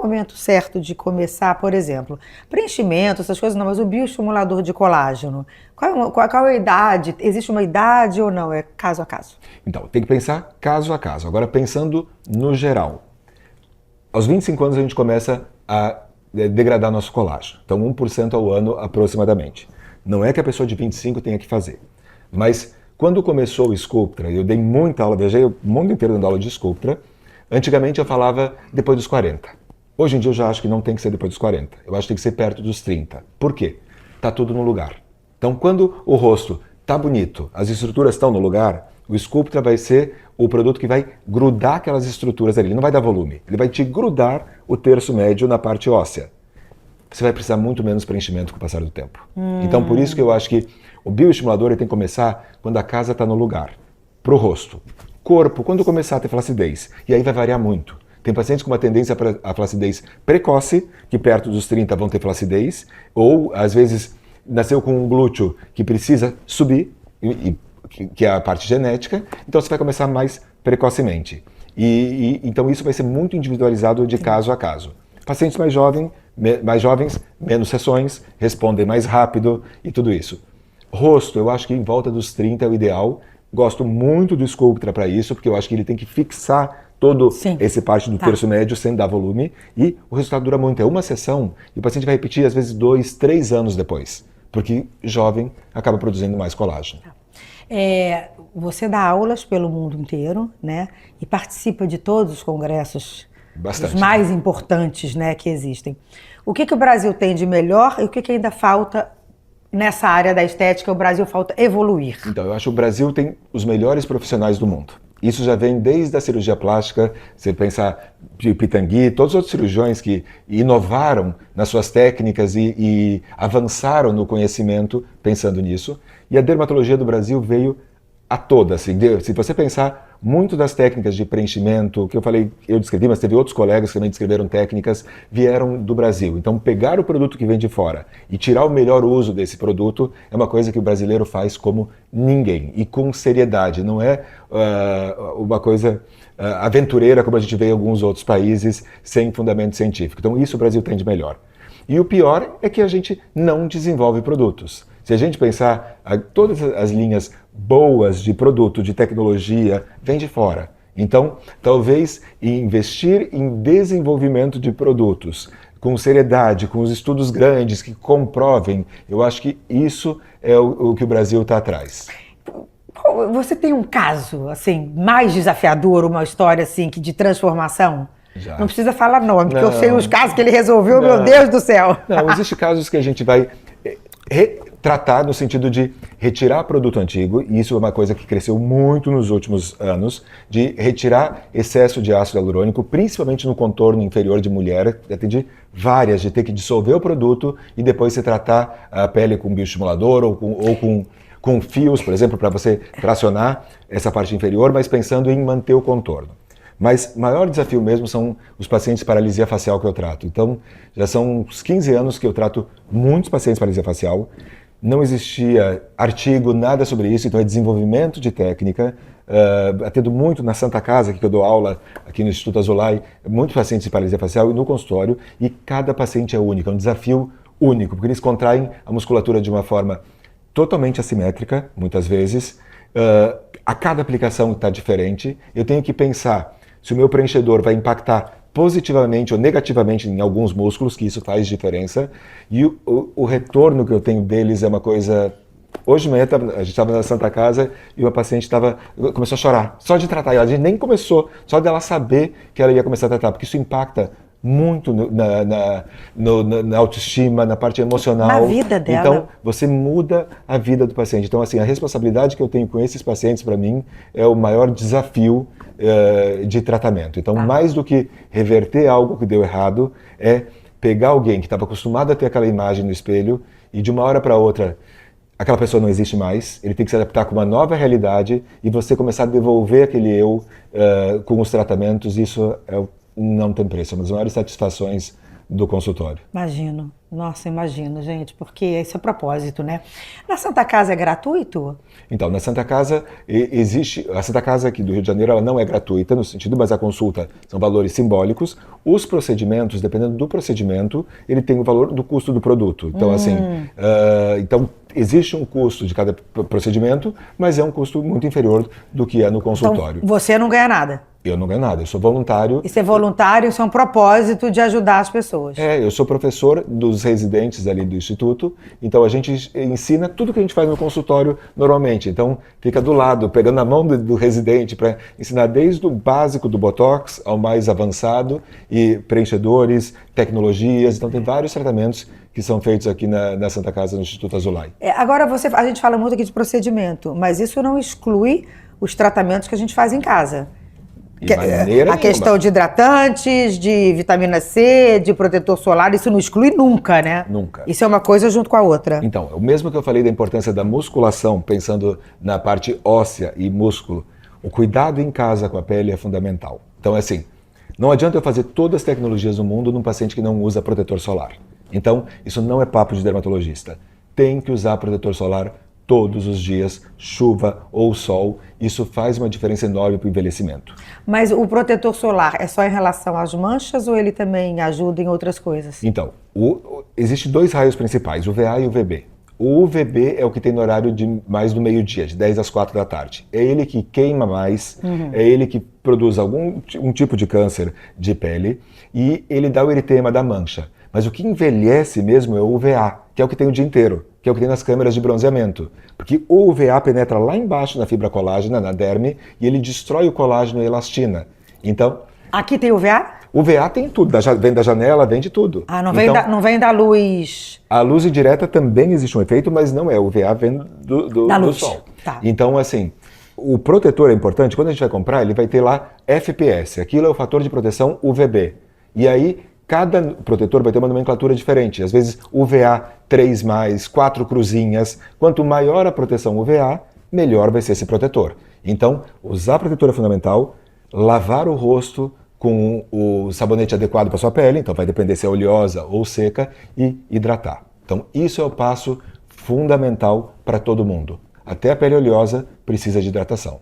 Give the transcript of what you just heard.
o momento certo de começar, por exemplo, preenchimento, essas coisas não, mas o bioestimulador de colágeno? Qual é a idade? Existe uma idade ou não? É caso a caso? Então, tem que pensar caso a caso. Agora, pensando no geral. Aos 25 anos a gente começa a degradar nosso colágeno. Então, 1% ao ano aproximadamente. Não é que a pessoa de 25 tenha que fazer. Mas, quando começou o Sculptra, eu dei muita aula, viajei o mundo inteiro dando aula de Sculptra. Antigamente eu falava depois dos 40. Hoje em dia eu já acho que não tem que ser depois dos 40. Eu acho que tem que ser perto dos 30. Por quê? Tá tudo no lugar. Então, quando o rosto tá bonito, as estruturas estão no lugar, o Sculptra vai ser o produto que vai grudar aquelas estruturas ali. Ele não vai dar volume, ele vai te grudar o terço médio na parte óssea. Você vai precisar muito menos preenchimento com o passar do tempo. Então, por isso que eu acho que o bioestimulador ele tem que começar quando a casa está no lugar. Pro rosto. Corpo, quando começar a ter flacidez. E aí vai variar muito. Tem pacientes com uma tendência para a flacidez precoce, que perto dos 30 vão ter flacidez, ou às vezes nasceu com um glúteo que precisa subir, que é a parte genética, então você vai começar mais precocemente. Então isso vai ser muito individualizado de caso a caso. Pacientes mais jovens, menos sessões, respondem mais rápido e tudo isso. Rosto, eu acho que em volta dos 30 é o ideal. Gosto muito do Sculptra para isso, porque eu acho que ele tem que fixar todo esse parte do terço médio sem dar volume. E o resultado dura muito. É uma sessão e o paciente vai repetir às vezes 2, 3 anos depois. Porque jovem acaba produzindo mais colágeno. Você dá aulas pelo mundo inteiro, né? E participa de todos os congressos os mais importantes, né, que existem. O que o Brasil tem de melhor e o que ainda falta nessa área da estética? O Brasil falta evoluir. Então, eu acho que o Brasil tem os melhores profissionais do mundo. Isso já vem desde a cirurgia plástica, você pensar de Pitangui, todos os outros cirurgiões que inovaram nas suas técnicas e avançaram no conhecimento pensando nisso. E a dermatologia do Brasil veio a toda. Assim, se você pensar, muito das técnicas de preenchimento, que eu descrevi, mas teve outros colegas que também descreveram técnicas, vieram do Brasil. Então, pegar o produto que vem de fora e tirar o melhor uso desse produto é uma coisa que o brasileiro faz como ninguém. E com seriedade, não é uma coisa aventureira como a gente vê em alguns outros países, sem fundamento científico. Então, isso o Brasil tem de melhor. E o pior é que a gente não desenvolve produtos. Se a gente pensar, todas as linhas boas de produto, de tecnologia, vêm de fora. Então, talvez investir em desenvolvimento de produtos com seriedade, com os estudos grandes que comprovem, eu acho que isso é o que o Brasil está atrás. Você tem um caso assim mais desafiador, uma história assim de transformação? Já. Não precisa falar nome, porque eu sei os casos que ele resolveu, meu Deus do céu. Não, existem casos que a gente vai tratar no sentido de retirar produto antigo, e isso é uma coisa que cresceu muito nos últimos anos, de retirar excesso de ácido hialurônico, principalmente no contorno inferior de mulher. Atendi várias, de ter que dissolver o produto e depois se tratar a pele com bioestimulador ou com fios, por exemplo, para você tracionar essa parte inferior, mas pensando em manter o contorno. Mas o maior desafio mesmo são os pacientes de paralisia facial que eu trato. Então, já são uns 15 anos que eu trato muitos pacientes de paralisia facial. Não existia artigo, nada sobre isso, então é desenvolvimento de técnica. Atendo muito na Santa Casa, que eu dou aula aqui no Instituto Azulay, muitos pacientes de paralisia facial e no consultório, e cada paciente é único, é um desafio único, porque eles contraem a musculatura de uma forma totalmente assimétrica, muitas vezes. A cada aplicação está diferente. Eu tenho que pensar se o meu preenchedor vai impactar positivamente ou negativamente em alguns músculos, que isso faz diferença. E o retorno que eu tenho deles é uma coisa... Hoje de manhã a gente estava na Santa Casa e uma paciente começou a chorar, só de tratar. A gente nem começou, só dela saber que ela ia começar a tratar, porque isso impacta muito na autoestima, na parte emocional. Na vida dela. Então, você muda a vida do paciente. Então, assim, a responsabilidade que eu tenho com esses pacientes, para mim, é o maior desafio de tratamento. Então, mais do que reverter algo que deu errado, é pegar alguém que estava acostumado a ter aquela imagem no espelho e de uma hora para outra, aquela pessoa não existe mais, ele tem que se adaptar com uma nova realidade e você começar a devolver aquele eu com os tratamentos. Isso não tem preço, é uma das maiores satisfações do consultório. Imagino. Nossa, imagino, gente, porque esse é o propósito, né? Na Santa Casa é gratuito? Então, na Santa Casa existe... A Santa Casa aqui do Rio de Janeiro, ela não é gratuita no sentido, mas a consulta são valores simbólicos. Os procedimentos, dependendo do procedimento, ele tem o valor do custo do produto. Então, assim, então existe um custo de cada procedimento, mas é um custo muito inferior do que é no consultório. Então, você não ganha nada? Eu não ganho nada, eu sou voluntário. E ser voluntário, isso é um propósito de ajudar as pessoas. Eu sou professor dos residentes ali do Instituto, então a gente ensina tudo que a gente faz no consultório normalmente. Então fica do lado, pegando a mão do residente para ensinar desde o básico do Botox ao mais avançado, e preenchedores, tecnologias, então tem vários tratamentos que são feitos aqui na Santa Casa, no Instituto Azulay. Agora, a gente fala muito aqui de procedimento, mas isso não exclui os tratamentos que a gente faz em casa. A questão de hidratantes, de vitamina C, de protetor solar, isso não exclui nunca, né? Nunca. Isso é uma coisa junto com a outra. Então, o mesmo que eu falei da importância da musculação, pensando na parte óssea e músculo, o cuidado em casa com a pele é fundamental. Então, assim, não adianta eu fazer todas as tecnologias do mundo num paciente que não usa protetor solar. Então, isso não é papo de dermatologista. Tem que usar protetor solar todos os dias, chuva ou sol, isso faz uma diferença enorme para o envelhecimento. Mas o protetor solar é só em relação às manchas ou ele também ajuda em outras coisas? Então, existem dois raios principais, o VA e o VB. O UVB é o que tem no horário de mais do meio-dia, de 10 às 4 da tarde. É ele que queima mais, é ele que produz um tipo de câncer de pele e ele dá o eritema da mancha. Mas o que envelhece mesmo é o UVA, que é o que tem o dia inteiro, que é o que tem nas câmeras de bronzeamento. Porque o UVA penetra lá embaixo na fibra colágena, na derme, e ele destrói o colágeno e a elastina. Então... Aqui tem UVA? UVA tem tudo, vem da janela, vem de tudo. Ah, não vem da luz... A luz indireta também existe um efeito, mas não é. O UVA vem do sol. Tá. Então, assim, o protetor é importante. Quando a gente vai comprar, ele vai ter lá FPS. Aquilo é o fator de proteção UVB. E aí... Cada protetor vai ter uma nomenclatura diferente. Às vezes UVA 3+, 4 cruzinhas. Quanto maior a proteção UVA, melhor vai ser esse protetor. Então, usar protetor é fundamental. Lavar o rosto com o sabonete adequado para a sua pele. Então, vai depender se é oleosa ou seca. E hidratar. Então, isso é o passo fundamental para todo mundo. Até a pele oleosa precisa de hidratação.